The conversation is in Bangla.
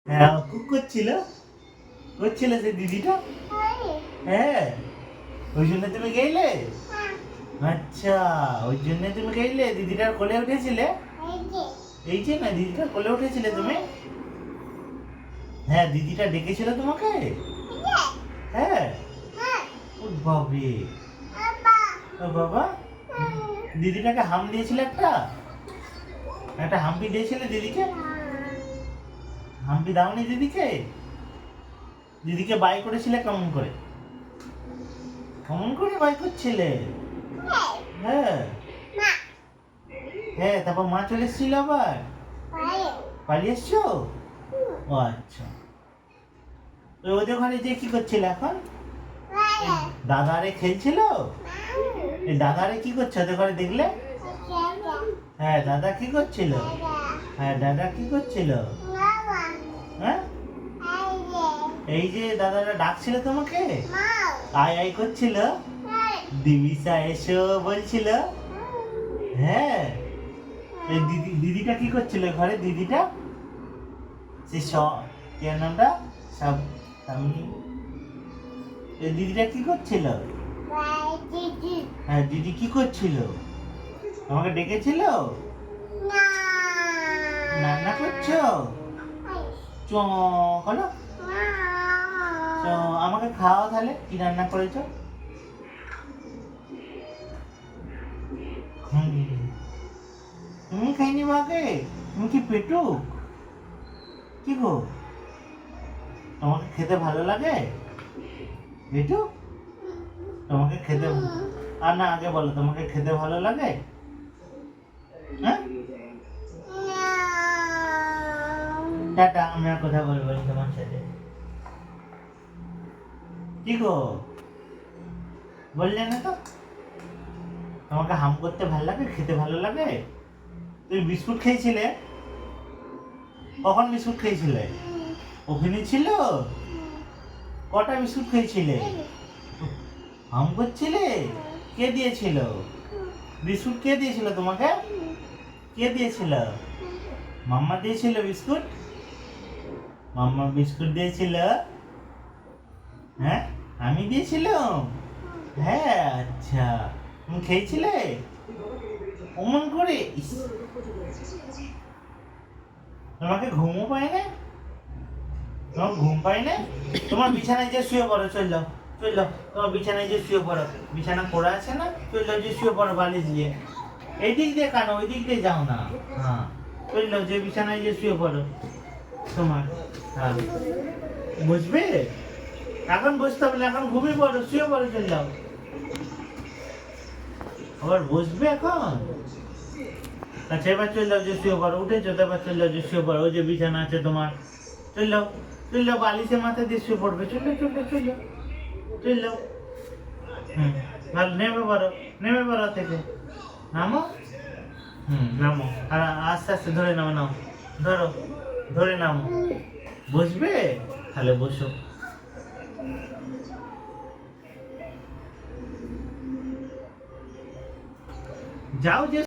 হ্যাঁ, খুব করছিল সে দিদিটা। হ্যাঁ, ওই জন্য তুমি গেলে। আচ্ছা, ওই জন্য তুমি গেলে, দিদিটার কোলে উঠেছিলে। এই যে না, দিদিটার কোলে উঠেছিলে তুমি। হ্যাঁ, দিদিটা ডেকেছিল তোমাকে। হ্যাঁ, ও বাবা, ও বাবা, দিদিটাকে হাম দিয়েছিলে একটা একটা হাম্পি দিয়েছিলে দিদিকে। হাম্পি দাওনি দিদিকে? দিদিকে বাই করেছিলে কেমন করে? কেমন করে বাই করছিলে? হ্যাঁ, হ্যাঁ, তারপর মা চলে এসেছিল আবার। পালিয়ে এসছো? ও আচ্ছা, তো ওদের ওখানে যে কি করছিল এখন? দাদারে খেলছিল? এই দাদারে কি করছে ওদের ঘরে দেখলে? হ্যাঁ, দাদা কি করছিল? হ্যাঁ, দাদা কি করছিল? হ্যাঁ, এই যে দাদারা ডাকছিল তোমাকে, আয় আয় করছিল, দিবিসা এসো বলছিল। হ্যাঁ, এই দিদিটা কি করছিল ঘরে? দিদিটা সে কি নামটা, সব সামনে, এই দিদিটা কি করছিল? হ্যাঁ, দিদি কি করছিল? আমাকে ডেকেছিল? রান্না করছো? চ বলো, চ আমাকে খাওয়াও তাহলে, কি রান্না করেছো? তুমি খাইনি মাকে? তুমি কি পেটুক? কি গো, তোমাকে খেতে ভালো লাগে পেটুক? তোমাকে খেতে, আর না, আগে বলো, তোমাকে খেতে ভালো লাগে? হ্যাঁ, টাটা, আমি আর কথা বলবো না তোমার সাথে। কি গো, বললে না তো? তোমাকে হাম করতে ভালো লাগে, খেতে ভালো লাগে? তুমি বিস্কুট খেয়েছিলে? কখন বিস্কুট খেয়েছিলে? ওখানে ছিল? কটা বিস্কুট খেয়েছিলে? হাম করছিলে? কে দিয়েছিল বিস্কুট? কে দিয়েছিল তোমাকে? কে দিয়েছিল? মাম্মা দিয়েছিল বিস্কুট? মাম্মা বিস্কুট দিয়েছিল? হ্যাঁ, আমি দিয়েছিলাম? হ্যাঁ, আচ্ছা, তুমি খেয়েছিলে অমন করে? তোমাকে ঘুমও পায় না? তোমার ঘুম পায় না? তোমার বিছানায় যে শুয়ে পড়ো, চল যাও, চল যাও, তোমার বিছানায় যে শুয়ে পড়ো, বিছানা করা আছে না, চল যাও, যে শুয়ে পড়ো বালিশ দিয়ে। এই দিক দিয়ে কানো, ওই দিক দিয়ে যাও না। হ্যাঁ, চল যাও, যে বিছানায় যে শুয়ে পড়ো তোমার। হ্যাঁ, বুঝবে? এখন বসতে হবে না, এখন ঘুমিয়ে পড়ো, শুয়ে পড়ো, চল যাও। আবার বসবে এখন? আচ্ছা, এবার চল যাও, যে শুয়ে পড়ো, উঠেছো তো, এবার চল যাও, যে শুয়ে পড়ো, ওই যে বিছানা আছে তোমার, চল যাও, চল যাও, বালিশে মাথা দিয়ে শুয়ে পড়বে, চল যাও, চল যাও, চল যাও, চল যাও। ভালো, নেমে পড়ো, নেমে পড়ো থেকে, নামো। নামো, আর আস্তে আস্তে ধরে নামো, নাও, ধরো, ধরে নামো। বসবে? তাহলে বসো। যাও, যে